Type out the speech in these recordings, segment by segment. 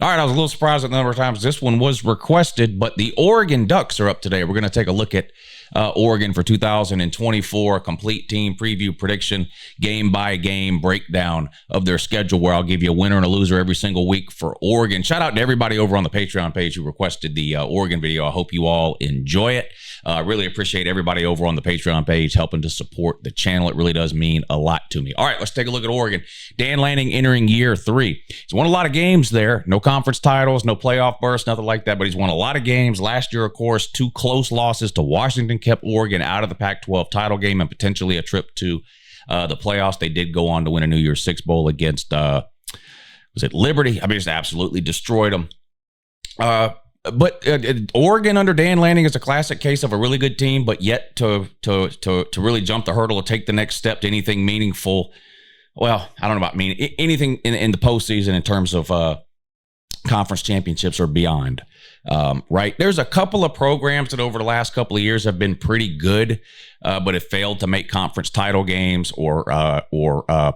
All right, I was a little surprised at the number of times this one was requested, but the Oregon Ducks are up today. We're going to take a look at Oregon for 2024, complete team preview prediction, game-by-game breakdown of their schedule, where I'll give you a winner and a loser every single week for Oregon. Shout out to everybody over on the Patreon page who requested the Oregon video. I hope you all enjoy it. Really appreciate everybody over on the Patreon page helping to support the channel. It really does mean a lot to me. All right, let's take a look at Oregon. Dan Lanning entering year 3. He's won a lot of games there. No conference titles, no playoff bursts, nothing like that, but he's won a lot of games. Last year, of course, 2 close losses to Washington kept Oregon out of the Pac-12 title game and potentially a trip to the playoffs. They did go on to win a New Year's Six Bowl against, was it Liberty? I mean, just absolutely destroyed them. But Oregon under Dan Lanning is a classic case of a really good team, but yet to really jump the hurdle or take the next step to anything meaningful. Well, I don't know about anything in the postseason in terms of conference championships or beyond. Right? There's a couple of programs that over the last couple of years have been pretty good, but have failed to make conference title games or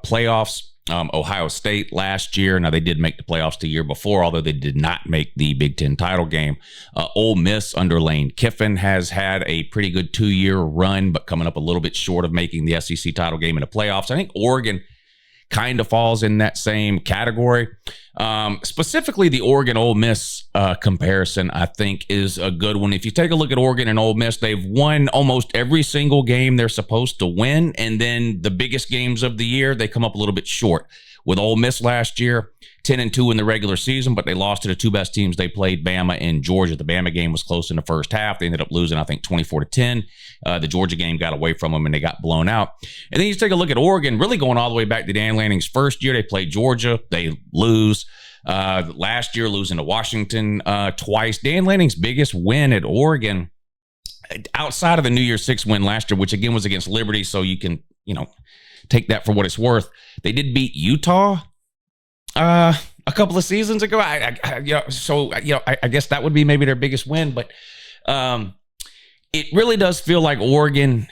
playoffs. Ohio State last year. Now, they did make the playoffs the year before, although they did not make the Big Ten title game. Ole Miss under Lane Kiffin has had a pretty good 2-year run, but coming up a little bit short of making the SEC title game in the playoffs. I think Oregon kind of falls in that same category. Specifically, the Oregon-Ole Miss comparison, I think, is a good one. If you take a look at Oregon and Ole Miss, they've won almost every single game they're supposed to win, and then the biggest games of the year, they come up a little bit short. With Ole Miss last year, 10-2 in the regular season, but they lost to the 2 best teams they played, Bama and Georgia. The Bama game was close in the first half. They ended up losing, I think, 24-10. The Georgia game got away from them, and they got blown out. And then you take a look at Oregon, really going all the way back to Dan Lanning's first year. They played Georgia. They lose. Last year, losing to Washington twice. Dan Lanning's biggest win at Oregon, outside of the New Year's Six win last year, which again was against Liberty, so you can, take that for what it's worth. They did beat Utah a couple of seasons ago. I guess that would be maybe their biggest win, but it really does feel like Oregon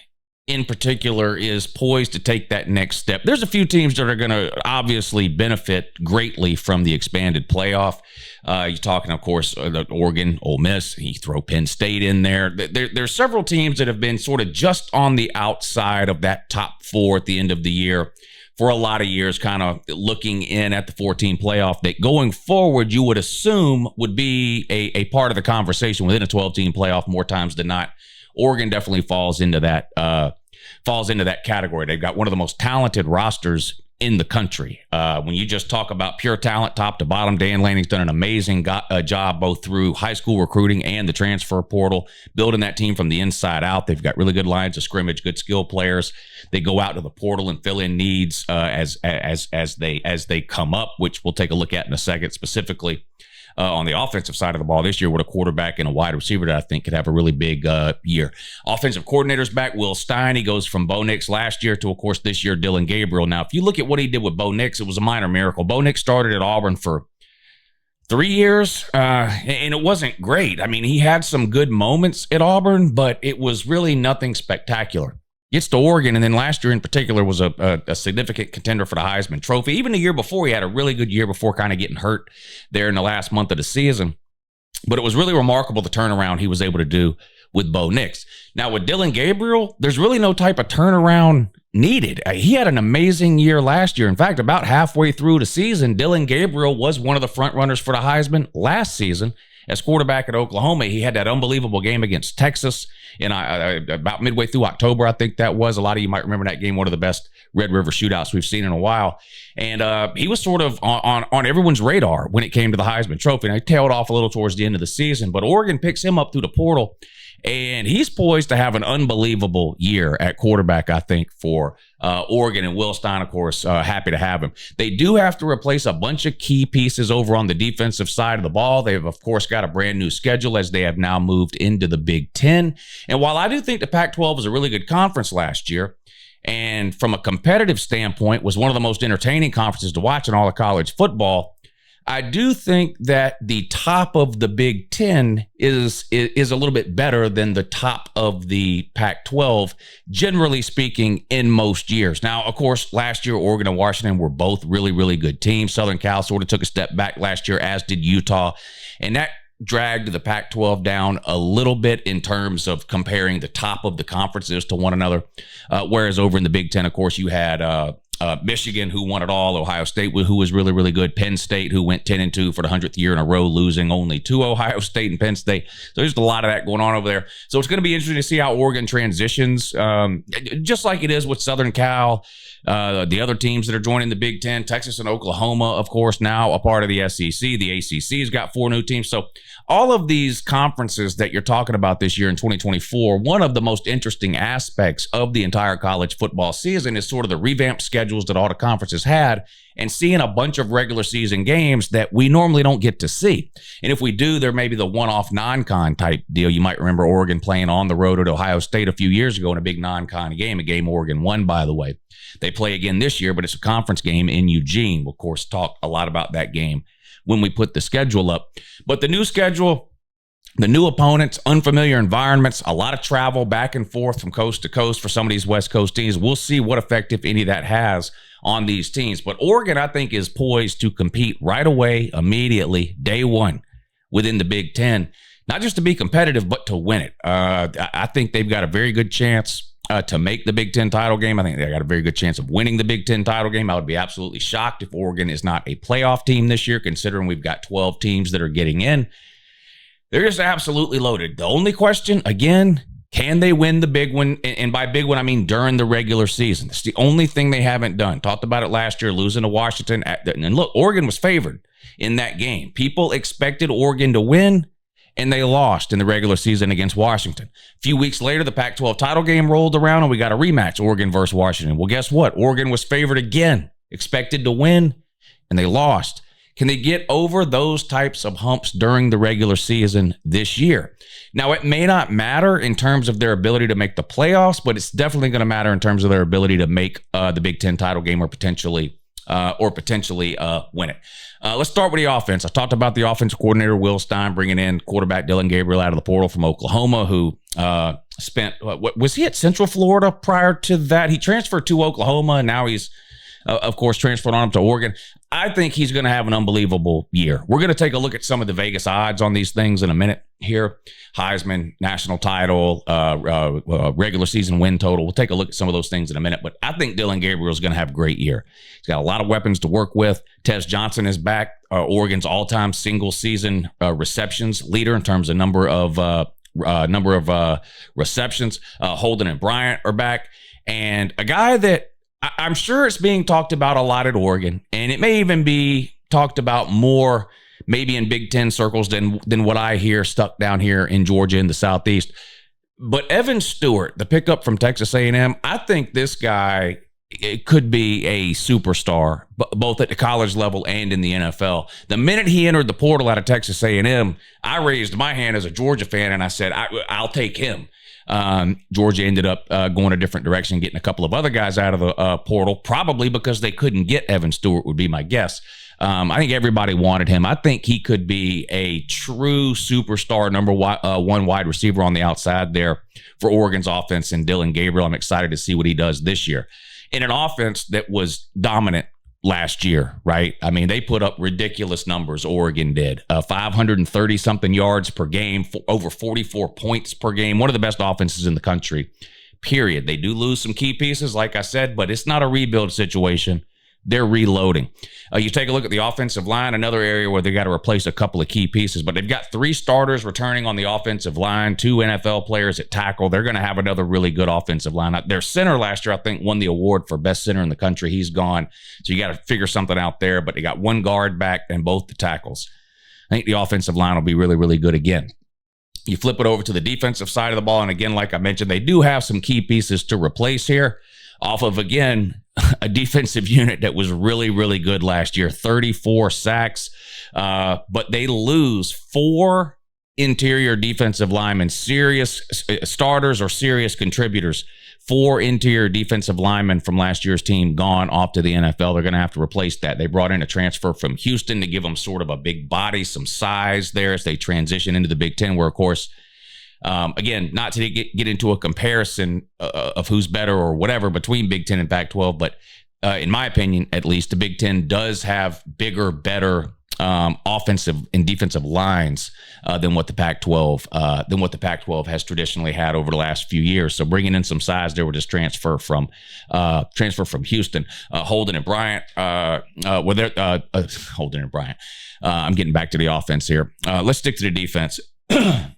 in particular is poised to take that next step. There's a few teams that are going to obviously benefit greatly from the expanded playoff. You're talking, of course, Oregon, Ole Miss. You throw Penn State in there. There's several teams that have been sort of just on the outside of that top 4 at the end of the year for a lot of years, kind of looking in at the 14 playoff that going forward you would assume would be a part of the conversation within a 12-team playoff more times than not. Oregon definitely falls into that category. They've got one of the most talented rosters in the country. When you just talk about pure talent, top to bottom, Dan Lanning's done an amazing job both through high school recruiting and the transfer portal, building that team from the inside out. They've got really good lines of scrimmage, good skill players. They go out to the portal and fill in needs as they come up, which we'll take a look at in a second, specifically on the offensive side of the ball this year with a quarterback and a wide receiver that I think could have a really big year. Offensive coordinator's back, Will Stein. He goes from Bo Nix last year to, of course, this year, Dillon Gabriel. Now, if you look at what he did with Bo Nix, it was a minor miracle. Bo Nix started at Auburn for 3 years, and it wasn't great. I mean, he had some good moments at Auburn, but it was really nothing spectacular. Gets to Oregon, and then last year in particular was a significant contender for the Heisman Trophy. Even the year before, he had a really good year before kind of getting hurt there in the last month of the season. But it was really remarkable the turnaround he was able to do with Bo Nix. Now, with Dillon Gabriel, there's really no type of turnaround needed. He had an amazing year last year. In fact, about halfway through the season, Dillon Gabriel was one of the front runners for the Heisman last season. As quarterback at Oklahoma, he had that unbelievable game against Texas in about midway through October, I think that was. A lot of you might remember that game, one of the best Red River shootouts we've seen in a while. And he was sort of on everyone's radar when it came to the Heisman Trophy. And he tailed off a little towards the end of the season, but Oregon picks him up through the portal, and he's poised to have an unbelievable year at quarterback, I think, for Oregon. And Will Stein, of course, happy to have him. They do have to replace a bunch of key pieces over on the defensive side of the ball. They've, of course, got a brand new schedule as they have now moved into the Big Ten. And while I do think the Pac-12 was a really good conference last year, and from a competitive standpoint was one of the most entertaining conferences to watch in all of college football, I do think that the top of the Big Ten is a little bit better than the top of the Pac-12, generally speaking, in most years. Now, of course, last year, Oregon and Washington were both really, really good teams. Southern Cal sort of took a step back last year, as did Utah. And that dragged the Pac-12 down a little bit in terms of comparing the top of the conferences to one another. Whereas over in the Big Ten, of course, you had Michigan, who won it all, Ohio State, who was really, really good, Penn State, who went 10-2 for the 100th year in a row, losing only to Ohio State and Penn State. So there's a lot of that going on over there. So it's going to be interesting to see how Oregon transitions, just like it is with Southern Cal, the other teams that are joining the Big Ten, Texas and Oklahoma, of course, now a part of the SEC. The ACC's got 4 new teams. So all of these conferences that you're talking about this year in 2024, one of the most interesting aspects of the entire college football season is sort of the revamped schedules that all the conferences had, and seeing a bunch of regular season games that we normally don't get to see. And if we do, there may be the one-off non-con type deal. You might remember Oregon playing on the road at Ohio State a few years ago in a big non-con game, a game Oregon won, by the way. They play again this year, but it's a conference game in Eugene. We'll, of course, talk a lot about that game when we put the schedule up. But the new schedule, the new opponents, unfamiliar environments, a lot of travel back and forth from coast to coast for some of these West Coast teams. We'll see what effect, if any, that has on these teams. But Oregon, I think, is poised to compete right away, immediately, day one, within the Big Ten. Not just to be competitive, but to win it. I think they've got a very good chance to make the Big Ten title game. I think they got a very good chance of winning the Big Ten title game. I would be absolutely shocked if Oregon is not a playoff team this year, considering we've got 12 teams that are getting in. They're just absolutely loaded. The only question, again, can they win the big one? And by big one, I mean during the regular season. It's the only thing they haven't done. Talked about it last year, losing to Washington. And look, Oregon was favored in that game. People expected Oregon to win, and they lost in the regular season against Washington. A few weeks later, the Pac-12 title game rolled around, and we got a rematch, Oregon versus Washington. Well, guess what? Oregon was favored again, expected to win, and they lost. Can they get over those types of humps during the regular season this year? Now, it may not matter in terms of their ability to make the playoffs, but it's definitely going to matter in terms of their ability to make the Big Ten title game or potentially win it. Let's start with the offense. I talked about the offensive coordinator, Will Stein, bringing in quarterback Dillon Gabriel out of the portal from Oklahoma, who spent, was he at Central Florida prior to that? He transferred to Oklahoma, and now he's, of course, transferred on up to Oregon. I think he's going to have an unbelievable year. We're going to take a look at some of the Vegas odds on these things in a minute here. Heisman, national title, regular season win total. We'll take a look at some of those things in a minute. But I think Dillon Gabriel is going to have a great year. He's got a lot of weapons to work with. Tez Johnson is back, Oregon's all-time single-season receptions leader in terms of number of receptions. Holden and Bryant are back. And a guy that I'm sure it's being talked about a lot at Oregon, and it may even be talked about more maybe in Big Ten circles than what I hear stuck down here in Georgia in the Southeast. But Evan Stewart, the pickup from Texas A&M, I think this guy, it could be a superstar, both at the college level and in the NFL. The minute he entered the portal out of Texas A&M, I raised my hand as a Georgia fan, and I said, I'll take him. Georgia ended up going a different direction, getting a couple of other guys out of the portal, probably because they couldn't get Evan Stewart, would be my guess. I think everybody wanted him. I think he could be a true superstar, number one wide receiver on the outside there for Oregon's offense, and Dillon Gabriel. I'm excited to see what he does this year. In an offense that was dominant last year, right? I mean, they put up ridiculous numbers, Oregon did. 530-something yards per game, over 44 points per game. One of the best offenses in the country, period. They do lose some key pieces, like I said, but it's not a rebuild situation. They're reloading. You take a look at the offensive line, another area where they got to replace a couple of key pieces, but they've got 3 starters returning on the offensive line, 2 NFL players at tackle. They're going to have another really good offensive line. Their center last year, I think, won the award for best center in the country. He's gone. So you got to figure something out there, but they got 1 guard back and both the tackles. I think the offensive line will be really, really good again. You flip it over to the defensive side of the ball, and again, like I mentioned, they do have some key pieces to replace here off of, again, a defensive unit that was really, really good last year, 34 sacks, but they lose 4 interior defensive linemen, serious starters or serious contributors. 4 interior defensive linemen from last year's team gone off to the NFL. They're going to have to replace that. They brought in a transfer from Houston to give them sort of a big body, some size there as they transition into the Big Ten, where, of course, again, not to get into a comparison of who's better or whatever between Big Ten and Pac-12, but in my opinion, at least, the Big Ten does have bigger, better offensive and defensive lines than what the Pac-12 has traditionally had over the last few years. So bringing in some size there with this transfer from Houston, Holden and Bryant. Holden and Bryant. I'm getting back to the offense here. Let's stick to the defense. I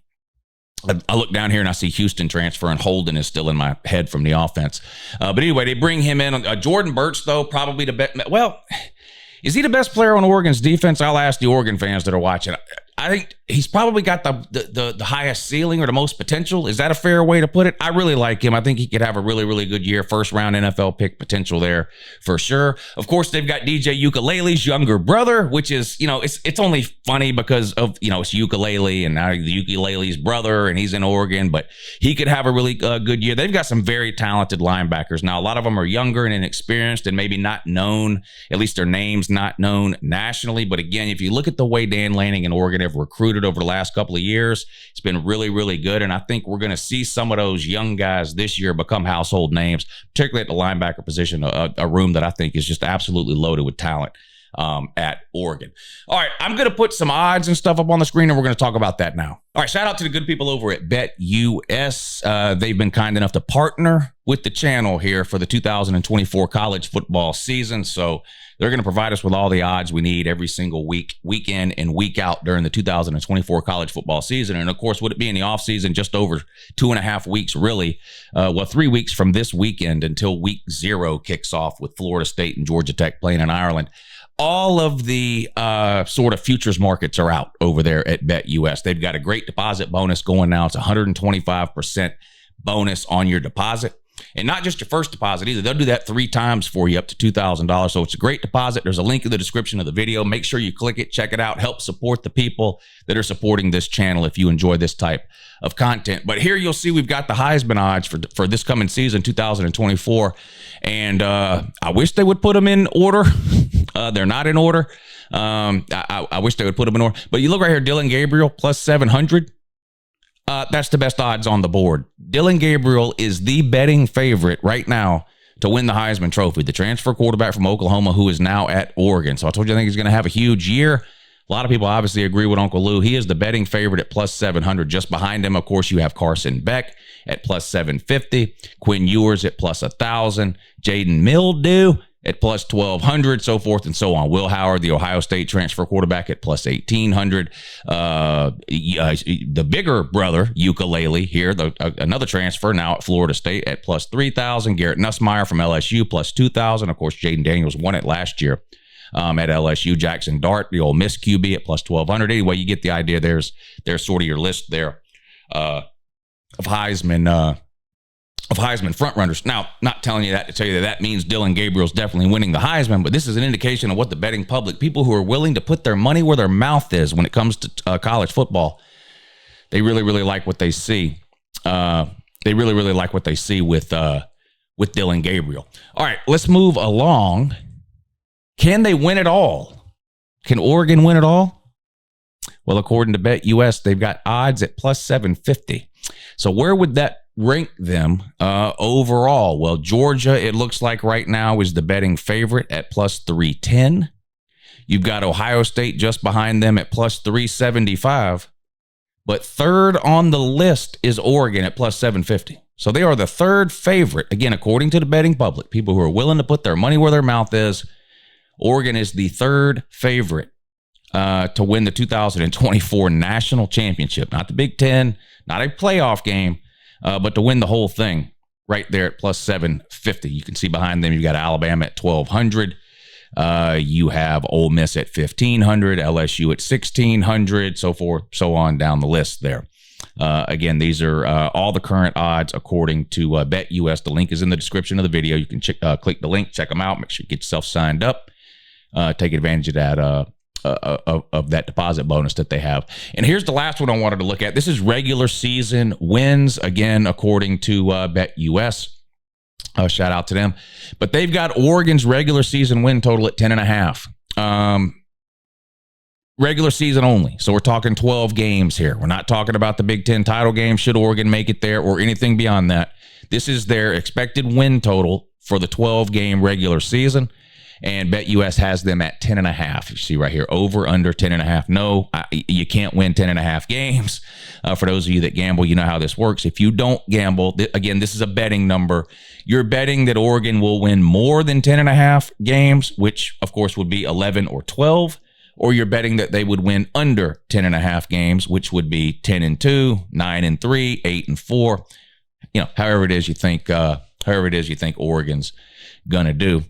look down here and I see Houston transfer, and Holden is still in my head from the offense. But anyway, they bring him in. Jordan Burch, though, probably the best. Well, is he the best player on Oregon's defense? I'll ask the Oregon fans that are watching. I think he's probably got the highest ceiling or the most potential. Is that a fair way to put it? I really like him. I think he could have a really, really good year. First round NFL pick potential there for sure. Of course, they've got DJ Ukulele's younger brother, which is, it's only funny because of, it's ukulele and now the ukulele's brother, and he's in Oregon, but he could have a really good year. They've got some very talented linebackers. Now, a lot of them are younger and inexperienced and maybe not known, at least their names not known nationally. But again, if you look at the way Dan Lanning and Oregon have recruited over the last couple of years, it's been really, really good. And I think we're going to see some of those young guys this year become household names, particularly at the linebacker position, a room that I think is just absolutely loaded with talent at Oregon. All right, I'm going to put some odds and stuff up on the screen, and we're going to talk about that now. All right, shout out to the good people over at BetUS. They've been kind enough to partner with the channel here for the 2024 college football season. So they're going to provide us with all the odds we need every single week, week in and week out during the 2024 college football season. And of course, would it be in the offseason, just over 2.5 weeks, really? 3 weeks from this weekend until week 0 kicks off with Florida State and Georgia Tech playing in Ireland. All of the sort of futures markets are out over there at BetUS. They've got a great deposit bonus going now. It's 125% bonus on your deposit. And not just your first deposit either. They'll do that 3 times for you, up to $2,000. So it's a great deposit. There's a link in the description of the video. Make sure you click it, check it out, help support the people that are supporting this channel if you enjoy this type of content. But here you'll see we've got the Heisman odds for this coming season, 2024. And I wish they would put them in order. They're not in order. I wish they would put them in order. But you look right here, Dillon Gabriel, plus 700. That's the best odds on the board. Dillon Gabriel is the betting favorite right now to win the Heisman Trophy, the transfer quarterback from Oklahoma who is now at Oregon. So I told you I think he's going to have a huge year. A lot of people obviously agree with Uncle Lou. He is the betting favorite at plus 700. Just behind him, of course, you have Carson Beck at plus 750, Quinn Ewers at plus 1,000, Jaden Mildew at plus 1,200, so forth and so on. Will Howard, the Ohio State transfer quarterback, at plus 1,800. The bigger brother, Ukulele, here, another transfer now at Florida State at plus 3,000. Garrett Nussmeier from LSU, plus 2,000. Of course, Jaden Daniels won it last year at LSU. Jackson Dart, the Ole Miss QB, at plus 1,200. Anyway, you get the idea. There's sort of your list there of Heisman frontrunners. Now, not telling you that to tell you that means Dillon Gabriel's definitely winning the Heisman, but this is an indication of what the betting public, people who are willing to put their money where their mouth is when it comes to college football, they really, really like what they see. They really, really like what they see with Dillon Gabriel. All right, let's move along. Can they win it all? Can Oregon win it all? Well, according to BetUS, they've got odds at plus 750. So where would that rank them overall? Well, Georgia, it looks like right now, is the betting favorite at plus 310. You've got Ohio State just behind them at plus 375. But third on the list is Oregon at plus 750. So they are the third favorite. Again, according to the betting public, people who are willing to put their money where their mouth is, Oregon is the third favorite to win the 2024 national championship. Not the Big Ten, not a playoff game, but to win the whole thing right there at plus 750. You can see behind them, you've got Alabama at 1,200. You have Ole Miss at 1,500, LSU at 1,600, so forth, so on down the list there. Again, these are all the current odds according to BetUS. The link is in the description of the video. You can click the link, check them out, make sure you get yourself signed up. Take advantage of of that deposit bonus that they have. And here's the last one I wanted to look at. This is regular season wins, again, according to BetUS. Shout out to them. But they've got Oregon's regular season win total at 10.5. Regular season only. So we're talking 12 games here. We're not talking about the Big Ten title game, should Oregon make it there, or anything beyond that. This is their expected win total for the 12-game regular season. And BetUS has them at 10.5. You see right here, over, under 10.5. No, you can't win 10.5 games. For those of you that gamble, you know how this works. If you don't gamble, again, this is a betting number. You're betting that Oregon will win more than 10.5 games, which, of course, would be 11 or 12. Or you're betting that they would win under 10.5 games, which would be 10-2, 9-3, 8-4. However it is you think Oregon's gonna do.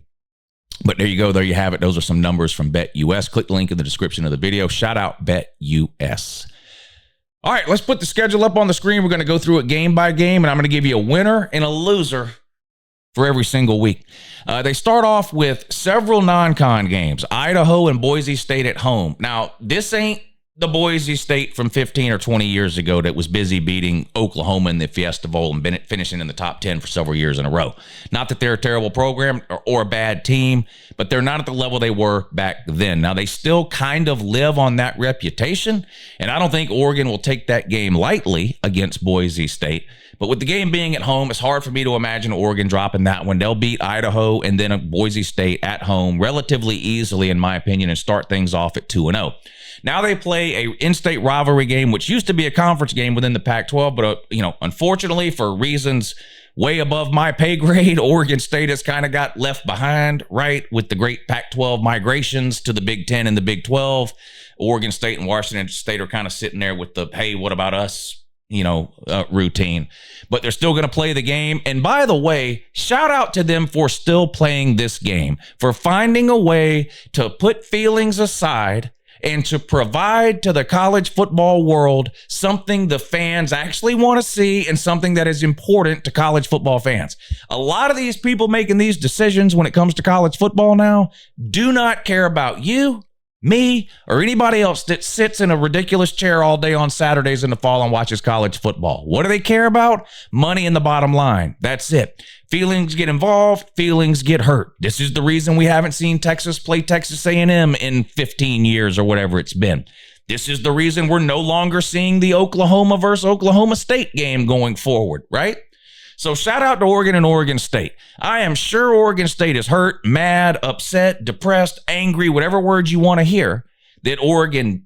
But there you go. There you have it. Those are some numbers from BetUS. Click the link in the description of the video. Shout out BetUS. All right, let's put the schedule up on the screen. We're going to go through it game by game, and I'm going to give you a winner and a loser for every single week. They start off with several non-con games. Idaho and Boise State at home. Now, this ain't the Boise State from 15 or 20 years ago that was busy beating Oklahoma in the Fiesta Bowl and been finishing in the top 10 for several years in a row. Not that they're a terrible program or a bad team, but they're not at the level they were back then. Now, they still kind of live on that reputation, and I don't think Oregon will take that game lightly against Boise State. But with the game being at home, it's hard for me to imagine Oregon dropping that one. They'll beat Idaho and then Boise State at home relatively easily, in my opinion, and start things off at 2-0. Now they play a in-state rivalry game, which used to be a conference game within the Pac-12, but unfortunately, for reasons way above my pay grade, Oregon State has kind of got left behind, right, with the great Pac-12 migrations to the Big Ten and the Big 12. Oregon State and Washington State are kind of sitting there with the, hey, what about us? Routine, but they're still going to play the game. And by the way, shout out to them for still playing this game, for finding a way to put feelings aside and to provide to the college football world something the fans actually want to see and something that is important to college football fans. A lot of these people making these decisions when it comes to college football now do not care about you, me, or anybody else that sits in a ridiculous chair all day on Saturdays in the fall and watches college football. What do they care about? Money and the bottom line. That's it. Feelings get involved, feelings get hurt. This is the reason we haven't seen Texas play Texas A&M in 15 years or whatever it's been. This is the reason we're no longer seeing the Oklahoma versus Oklahoma State game going forward, right? So shout out to Oregon and Oregon State. I am sure Oregon State is hurt, mad, upset, depressed, angry, whatever words you want to hear, that Oregon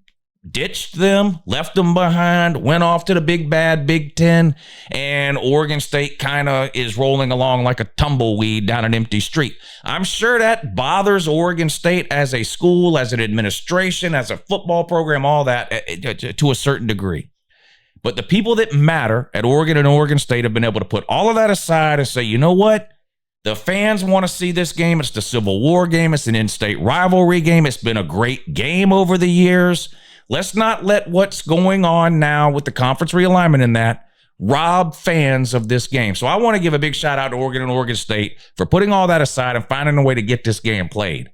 ditched them, left them behind, went off to the big bad Big Ten, and Oregon State kind of is rolling along like a tumbleweed down an empty street. I'm sure that bothers Oregon State as a school, as an administration, as a football program, all that to a certain degree. But the people that matter at Oregon and Oregon State have been able to put all of that aside and say, you know what? The fans want to see this game. It's the Civil War game. It's an in-state rivalry game. It's been a great game over the years. Let's not let what's going on now with the conference realignment in that rob fans of this game. So I want to give a big shout out to Oregon and Oregon State for putting all that aside and finding a way to get this game played.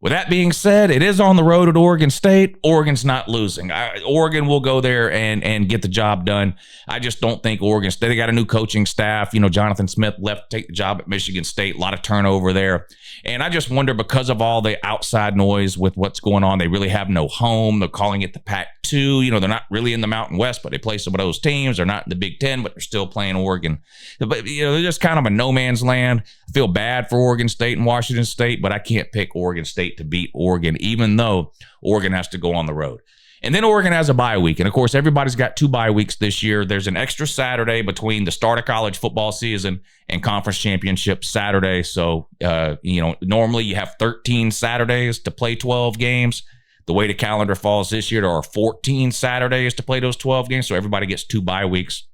With that being said, it is on the road at Oregon State. Oregon's not losing. Oregon will go there and get the job done. I just don't think Oregon State, they got a new coaching staff. Jonathan Smith left to take the job at Michigan State. A lot of turnover there. And I just wonder, because of all the outside noise with what's going on, they really have no home. They're calling it the Pac-2. They're not really in the Mountain West, but they play some of those teams. They're not in the Big Ten, but they're still playing Oregon. But, they're just kind of a no man's land. I feel bad for Oregon State and Washington State, but I can't pick Oregon State to beat Oregon, even though Oregon has to go on the road. And then Oregon has a bye week. And of course, everybody's got 2 bye weeks this year. There's an extra Saturday between the start of college football season and conference championship Saturday. So, normally you have 13 Saturdays to play 12 games. The way the calendar falls this year, there are 14 Saturdays to play those 12 games. So everybody gets 2 bye weeks.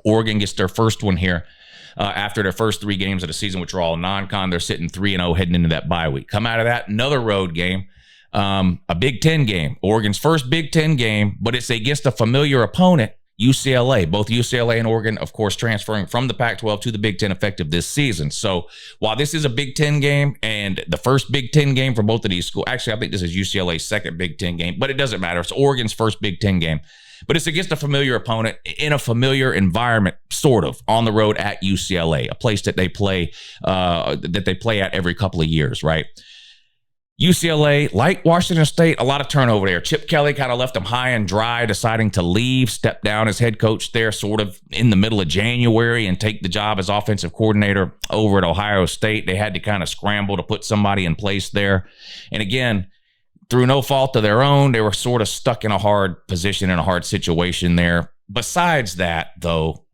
Oregon gets their first one here. After their first 3 games of the season, which are all non-con. They're sitting 3-0 heading into that bye week. Come out of that, another road game, a Big Ten game, Oregon's first Big Ten game, but it's against a familiar opponent, UCLA. Both UCLA and Oregon, of course, transferring from the Pac-12 to the Big Ten effective this season. So while this is a Big Ten game and the first Big Ten game for both of these schools, actually, I think this is UCLA's second Big Ten game, but it doesn't matter. It's Oregon's first Big Ten game. But it's against a familiar opponent in a familiar environment, sort of, on the road at UCLA, a place that they play at every couple of years, right? UCLA, like Washington State, a lot of turnover there. Chip Kelly kind of left them high and dry, deciding to leave, step down as head coach there sort of in the middle of January and take the job as offensive coordinator over at Ohio State. They had to kind of scramble to put somebody in place there. And again, through no fault of their own, they were sort of stuck in a hard position, in a hard situation there. Besides that, though,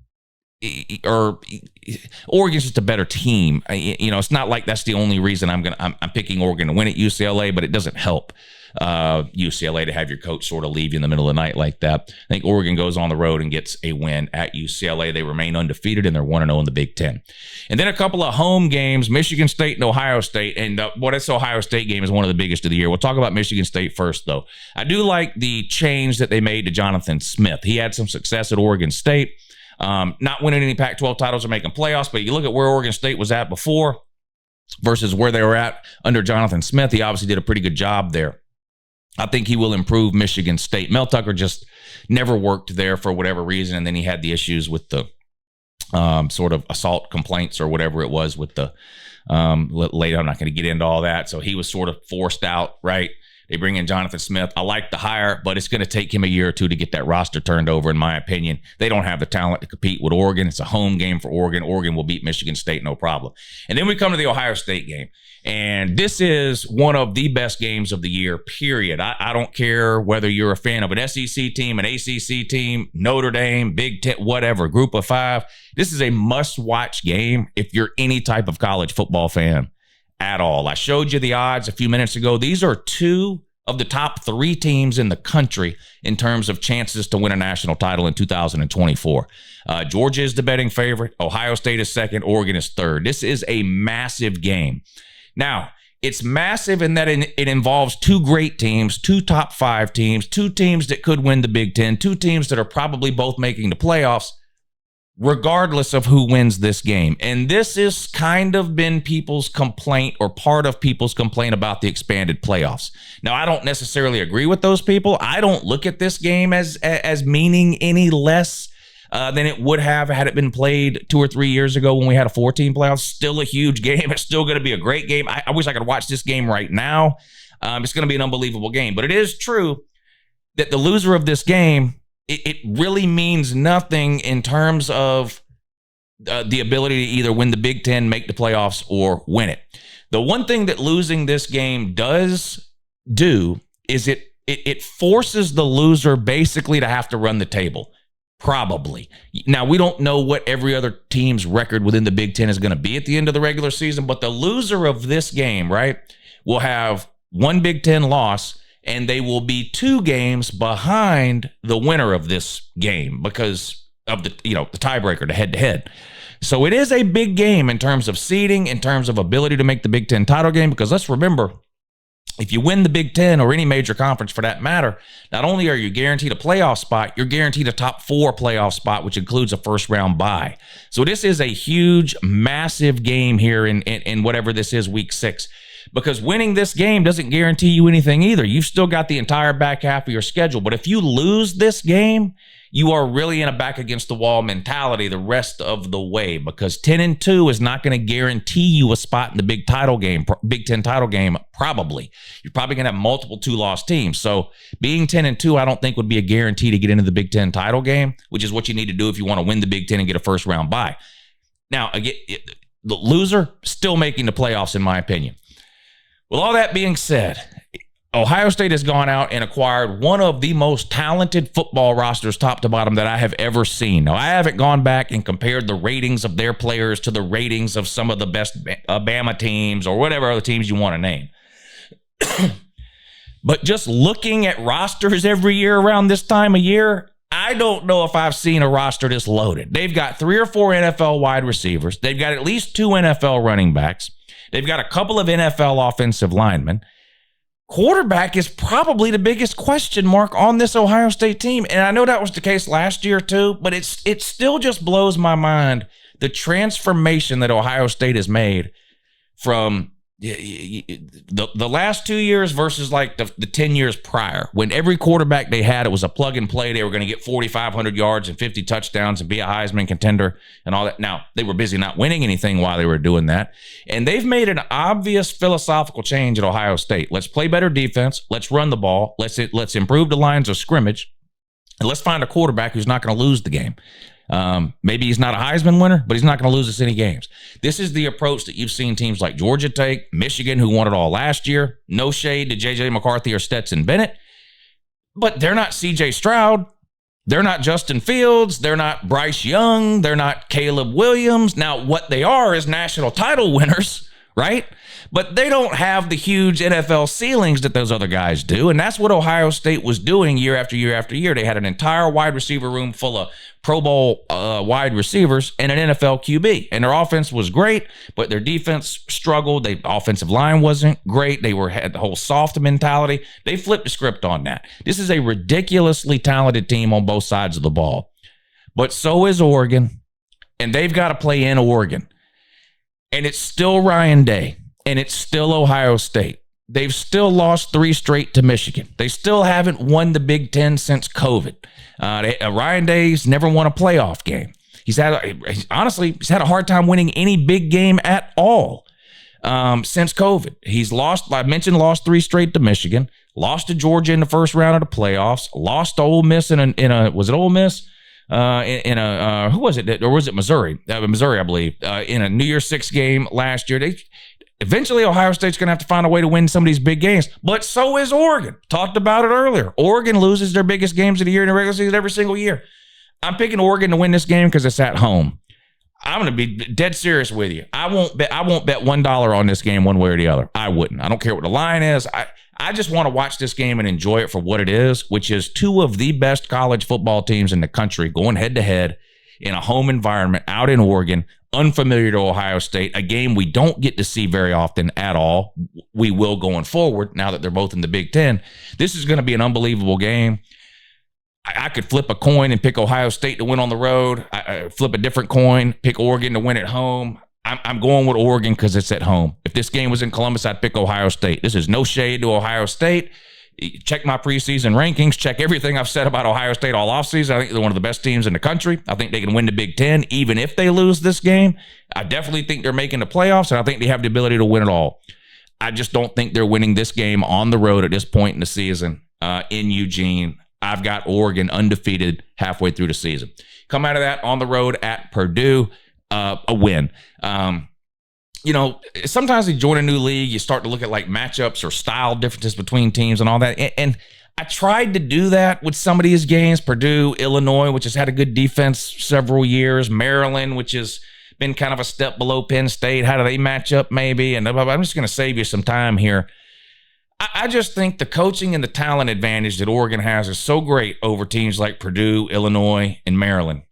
Oregon's just a better team. It's not like that's the only reason I'm picking Oregon to win at UCLA, but it doesn't help UCLA to have your coach sort of leave you in the middle of the night like that. I think Oregon goes on the road and gets a win at UCLA. They remain undefeated and they're 1-0 in the Big Ten. And then a couple of home games, Michigan State and Ohio State. And this Ohio State game is one of the biggest of the year. We'll talk about Michigan State first, though. I do like the change that they made to Jonathan Smith. He had some success at Oregon State. Not winning any Pac-12 titles or making playoffs, but you look at where Oregon State was at before versus where they were at under Jonathan Smith. He obviously did a pretty good job there. I think he will improve Michigan State. Mel Tucker just never worked there for whatever reason, and then he had the issues with the sort of assault complaints or whatever it was with the later. I'm not going to get into all that. So he was sort of forced out, right? They bring in Jonathan Smith. I like the hire, but it's going to take him a year or two to get that roster turned over, in my opinion. They don't have the talent to compete with Oregon. It's a home game for Oregon. Oregon will beat Michigan State, no problem. And then we come to the Ohio State game. And this is one of the best games of the year, period. I don't care whether you're a fan of an SEC team, an ACC team, Notre Dame, Big Ten, whatever, Group of Five. This is a must-watch game if you're any type of college football fan at all. I showed you the odds a few minutes ago. These are two of the top three teams in the country in terms of chances to win a national title in 2024. Georgia is the betting favorite. Ohio State is second. Oregon is third. This is a massive game. Now, it's massive in that it involves two great teams, two top five teams, two teams that could win the Big Ten, two teams that are probably both making the playoffs, regardless of who wins this game. And this has kind of been people's complaint, or part of people's complaint, about the expanded playoffs. Now, I don't necessarily agree with those people. I don't look at this game as meaning any less than it would have had it been played 2 or 3 years ago when we had a 4-team playoff. Still a huge game. It's still going to be a great game. I wish I could watch this game right now. It's going to be an unbelievable game. But it is true that the loser of this game, it really means nothing in terms of the ability to either win the Big Ten, make the playoffs, or win it. The one thing that losing this game does do is it forces the loser basically to have to run the table. Probably. Now, we don't know what every other team's record within the Big Ten is going to be at the end of the regular season, but the loser of this game, right, will have one Big Ten loss, and they will be 2 games behind the winner of this game because of the tiebreaker, the head-to-head. So it is a big game in terms of seeding, in terms of ability to make the Big Ten title game, because let's remember, if you win the Big Ten, or any major conference for that matter, not only are you guaranteed a playoff spot, you're guaranteed a top 4 playoff spot, which includes a first-round bye. So this is a huge, massive game here in whatever this is, week 6. Because winning this game doesn't guarantee you anything either. You've still got the entire back half of your schedule. But if you lose this game, you are really in a back against the wall mentality the rest of the way, because 10-2 is not going to guarantee you a spot in the Big Ten title game. Probably. You're probably going to have multiple 2-loss teams. So being 10-2, I don't think would be a guarantee to get into the Big Ten title game, which is what you need to do if you want to win the Big Ten and get a first round bye. Now, again, the loser still making the playoffs, in my opinion. With all that being said, Ohio State has gone out and acquired one of the most talented football rosters, top to bottom, that I have ever seen. Now, I haven't gone back and compared the ratings of their players to the ratings of some of the best Bama teams or whatever other teams you want to name. But just looking at rosters every year around this time of year, I don't know if I've seen a roster this loaded. They've got 3 or 4 NFL wide receivers. They've got at least 2 NFL running backs. They've got a couple of NFL offensive linemen. quarterback is probably the biggest question mark on this Ohio State team. And I know that was the case last year too, but it still just blows my mind the transformation that Ohio State has made from the last 2 years versus like the 10 years prior, when every quarterback they had, it was a plug and play. They were going to get 4,500 yards and 50 touchdowns and be a Heisman contender and all that. Now, they were busy not winning anything while they were doing that. And they've made an obvious philosophical change at Ohio State. Let's play better defense. Let's run the ball. Let's improve the lines of scrimmage. And let's find a quarterback who's not going to lose the game. Maybe he's not a Heisman winner, but he's not going to lose us any games. This is the approach that you've seen teams like Georgia take, Michigan, who won it all last year. No shade to J.J. McCarthy or Stetson Bennett, but they're not C.J. Stroud. They're not Justin Fields. They're not Bryce Young. They're not Caleb Williams. Now, what they are is national title winners, right? But they don't have the huge NFL ceilings that those other guys do. And that's what Ohio State was doing year after year after year. They had an entire wide receiver room full of Pro Bowl wide receivers and an NFL QB. And their offense was great, but their defense struggled. The offensive line wasn't great. They had the whole soft mentality. They flipped the script on that. This is a ridiculously talented team on both sides of the ball. But so is Oregon. And they've got to play in Oregon. And it's still Ryan Day. And it's still Ohio State. They've still lost 3 straight to Michigan. They still haven't won the Big Ten since COVID. Ryan Day's never won a playoff game. He's had a hard time winning any big game at all since COVID. He's lost 3 straight to Michigan, lost to Georgia in the first round of the playoffs, lost to Ole Miss was it Ole Miss? Who was it? Or was it Missouri? Missouri, I believe, in a New Year's Six game last year. Eventually, Ohio State's going to have to find a way to win some of these big games, but so is Oregon. Talked about it earlier. Oregon loses their biggest games of the year in the regular season every single year. I'm picking Oregon to win this game because it's at home. I'm going to be dead serious with you. I won't bet $1 on this game one way or the other. I wouldn't. I don't care what the line is. I just want to watch this game and enjoy it for what it is, which is 2 of the best college football teams in the country going head to head in a home environment out in Oregon, unfamiliar to Ohio State, a game we don't get to see very often at all. We will going forward now that they're both in the Big Ten. This is going to be an unbelievable game. I could flip a coin and pick Ohio State to win on the road. I flip a different coin, pick Oregon to win at home. I'm going with Oregon because it's at home. If this game was in Columbus, I'd pick Ohio State. This is no shade to Ohio State. Check my preseason rankings. Check everything I've said about Ohio State all offseason. I think they're one of the best teams in the country. I think they can win the Big Ten even if they lose this game. I definitely think they're making the playoffs, and I think they have the ability to win it all. I just don't think they're winning this game on the road at this point in the season in Eugene. I've got Oregon undefeated halfway through the season. Come out of that on the road at Purdue, a win. Sometimes you join a new league, you start to look at like matchups or style differences between teams and all that. And I tried to do that with some of these games. Purdue, Illinois, which has had a good defense several years. Maryland, which has been kind of a step below Penn State. How do they match up maybe? And I'm just going to save you some time here. I just think the coaching and the talent advantage that Oregon has is so great over teams like Purdue, Illinois, and Maryland.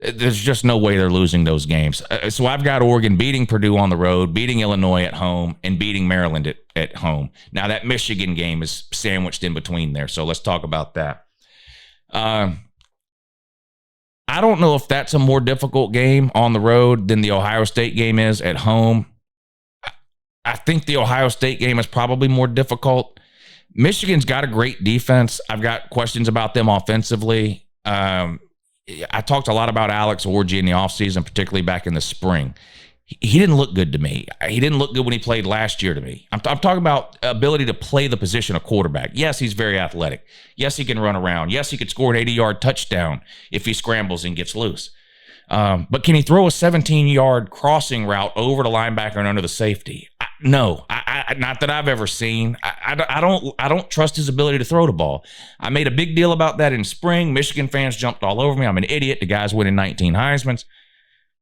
There's just no way they're losing those games. So I've got Oregon beating Purdue on the road, beating Illinois at home, and beating Maryland at home. Now, that Michigan game is sandwiched in between there, so let's talk about that. I don't know if that's a more difficult game on the road than the Ohio State game is at home. I think the Ohio State game is probably more difficult. Michigan's got a great defense. I've got questions about them offensively. I talked a lot about Alex Orji in the offseason, particularly back in the spring. He didn't look good to me. He didn't look good when he played last year to me. I'm talking about ability to play the position of quarterback. Yes, he's very athletic. Yes, he can run around. Yes, he could score an 80-yard touchdown if he scrambles and gets loose. But can he throw a 17-yard crossing route over the linebacker and under the safety? No, not that I've ever seen. I don't trust his ability to throw the ball. I made a big deal about that in spring. Michigan fans jumped all over me. I'm an idiot. The guy's winning 19 Heismans.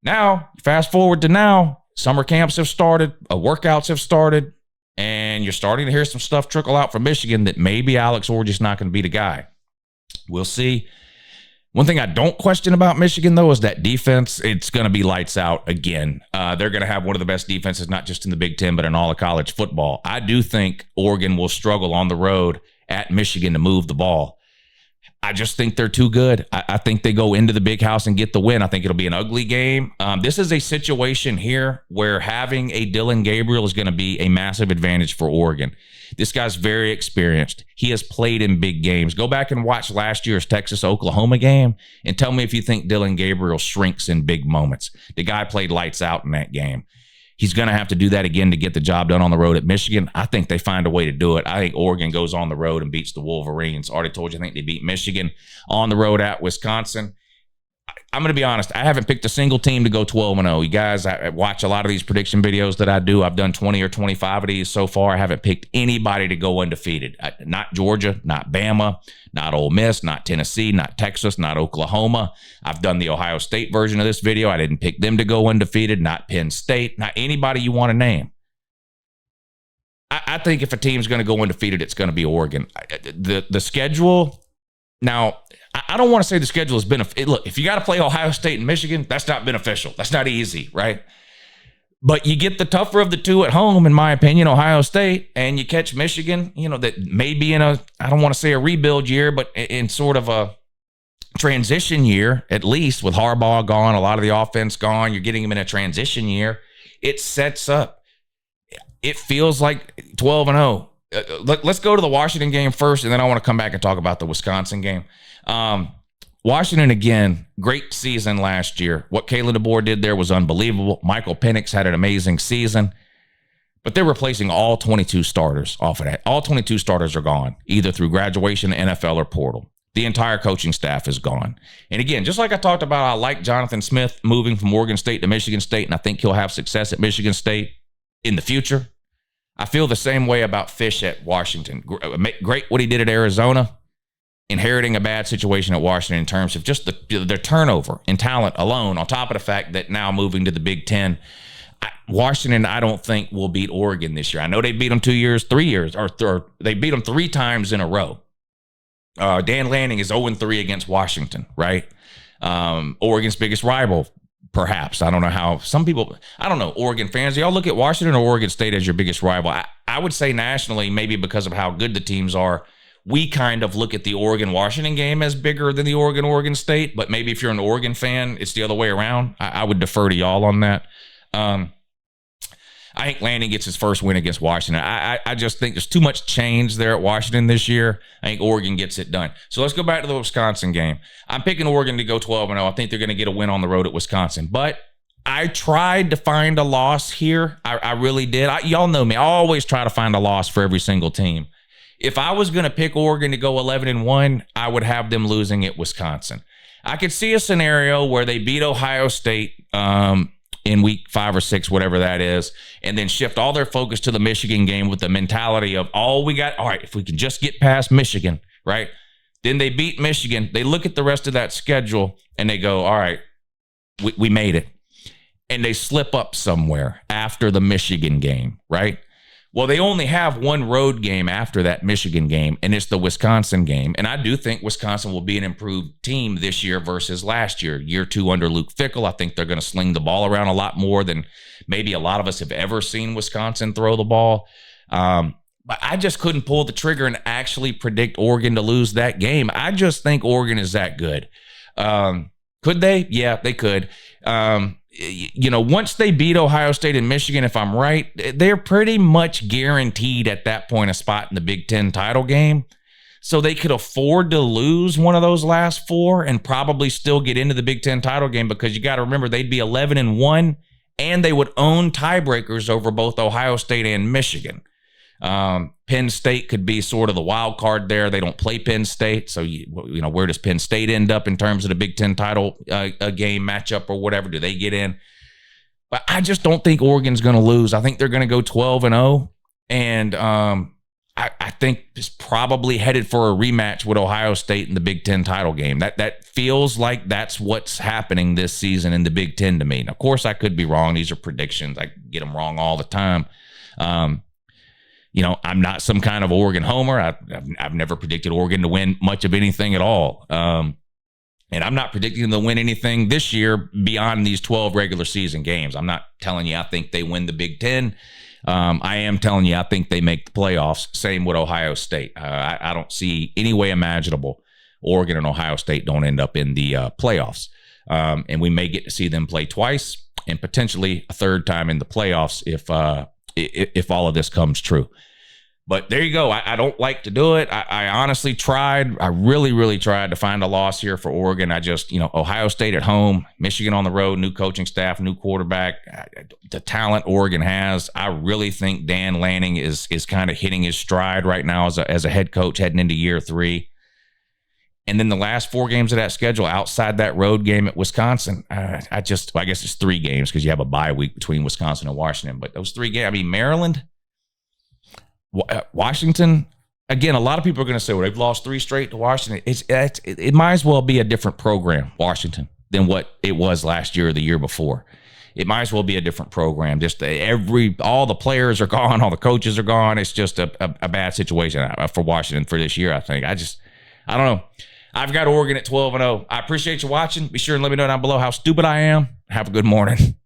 Now, fast forward to now, summer camps have started, workouts have started, and you're starting to hear some stuff trickle out from Michigan that maybe Alex Orji's not going to be the guy. We'll see One thing I don't question about Michigan, though, is that defense. It's going to be lights out again. They're going to have one of the best defenses, not just in the Big Ten, but in all of college football. I do think Oregon will struggle on the road at Michigan to move the ball. I just think they're too good. I think they go into the big house and get the win. I think it'll be an ugly game. This is a situation here where having a Dillon Gabriel is going to be a massive advantage for Oregon. This guy's very experienced. He has played in big games. Go back and watch last year's Texas-Oklahoma game and tell me if you think Dillon Gabriel shrinks in big moments. The guy played lights out in that game. He's going to have to do that again to get the job done on the road at Michigan. I think they find a way to do it. I think Oregon goes on the road and beats the Wolverines. Already told you, I think they beat Michigan on the road at Wisconsin. I'm going to be honest. I haven't picked a single team to go 12-0. You guys, I watch a lot of these prediction videos that I do. I've done 20 or 25 of these so far. I haven't picked anybody to go undefeated. Not Georgia, not Bama, not Ole Miss, not Tennessee, not Texas, not Oklahoma. I've done the Ohio State version of this video. I didn't pick them to go undefeated, not Penn State, not anybody you want to name. I think if a team's going to go undefeated, it's going to be Oregon. The schedule, now, I don't want to say the schedule has been, look, if you got to play Ohio State and Michigan, that's not beneficial. That's not easy, right? But you get the tougher of the two at home, in my opinion, Ohio State, and you catch Michigan, that may be in I don't want to say a rebuild year, but in sort of a transition year, at least with Harbaugh gone, a lot of the offense gone, you're getting them in a transition year. It sets up. It feels like 12-0. Let's go to the Washington game first, and then I want to come back and talk about the Wisconsin game. Washington, again, great season last year. What Kalen DeBoer did there was unbelievable. Michael Penix had an amazing season, but they're replacing all 22 starters off of that. All 22 starters are gone, either through graduation, NFL, or portal. The entire coaching staff is gone. And again, just like I talked about, I like Jonathan Smith moving from Oregon State to Michigan State, and I think he'll have success at Michigan State in the future. I feel the same way about Fish at Washington. Great what he did at Arizona, inheriting a bad situation at Washington in terms of just the turnover in talent alone, on top of the fact that now moving to the Big Ten. Washington, I don't think, will beat Oregon this year. I know they beat them 3 years, or they beat them 3 times in a row. Dan Lanning is 0-3 against Washington, right? Oregon's biggest rival, perhaps. I don't know how some people, I don't know, Oregon fans, do y'all look at Washington or Oregon State as your biggest rival? I would say nationally, maybe because of how good the teams are, we kind of look at the Oregon-Washington game as bigger than the Oregon-Oregon State, but maybe if you're an Oregon fan, it's the other way around. I would defer to y'all on that. I think Lanning gets his first win against Washington. I just think there's too much change there at Washington this year. I think Oregon gets it done. So let's go back to the Wisconsin game. I'm picking Oregon to go 12-0. I think they're going to get a win on the road at Wisconsin. But I tried to find a loss here. I really did. Y'all know me. I always try to find a loss for every single team. If I was going to pick Oregon to go 11-1, I would have them losing at Wisconsin. I could see a scenario where they beat Ohio State in week 5 or 6, whatever that is, and then shift all their focus to the Michigan game with the mentality of, all right, if we can just get past Michigan, right? Then they beat Michigan. They look at the rest of that schedule and they go, all right, we made it. And they slip up somewhere after the Michigan game, right? Well, they only have one road game after that Michigan game, and it's the Wisconsin game. And I do think Wisconsin will be an improved team this year versus last year. Year 2 under Luke Fickell, I think they're going to sling the ball around a lot more than maybe a lot of us have ever seen Wisconsin throw the ball. But I just couldn't pull the trigger and actually predict Oregon to lose that game. I just think Oregon is that good. Could they? Yeah, they could. Once they beat Ohio State and Michigan, if I'm right, they're pretty much guaranteed at that point a spot in the Big Ten title game. So they could afford to lose one of those last 4 and probably still get into the Big Ten title game, because you got to remember they'd be 11-1 and they would own tiebreakers over both Ohio State and Michigan. Penn State could be sort of the wild card there. They don't play Penn State. So, where does Penn State end up in terms of the Big Ten title game matchup or whatever? Do they get in? But I just don't think Oregon's going to lose. I think they're going to go 12-0. And I think it's probably headed for a rematch with Ohio State in the Big Ten title game. That feels like that's what's happening this season in the Big Ten to me. Now, of course, I could be wrong. These are predictions. I get them wrong all the time. I'm not some kind of Oregon homer. I've never predicted Oregon to win much of anything at all. And I'm not predicting them to win anything this year beyond these 12 regular season games. I'm not telling you I think they win the Big Ten. I am telling you I think they make the playoffs. Same with Ohio State. I don't see any way imaginable Oregon and Ohio State don't end up in the playoffs. And we may get to see them play twice and potentially a third time in the playoffs if all of this comes true. But there you go. I don't like to do it. I honestly tried. I really, really tried to find a loss here for Oregon. I just, Ohio State at home, Michigan on the road, new coaching staff, new quarterback, the talent Oregon has. I really think Dan Lanning is kind of hitting his stride right now as a head coach heading into year 3. And then the last 4 games of that schedule outside that road game at Wisconsin, I guess it's 3 games because you have a bye week between Wisconsin and Washington. But those 3 games, Maryland, Washington, again, a lot of people are going to say, well, they've lost 3 straight to Washington. It might as well be a different program, Washington, than what it was last year or the year before. It might as well be a different program. Just all the players are gone, all the coaches are gone. It's just a bad situation for Washington for this year, I think. I don't know. I've got Oregon at 12-0. I appreciate you watching. Be sure and let me know down below how stupid I am. Have a good morning.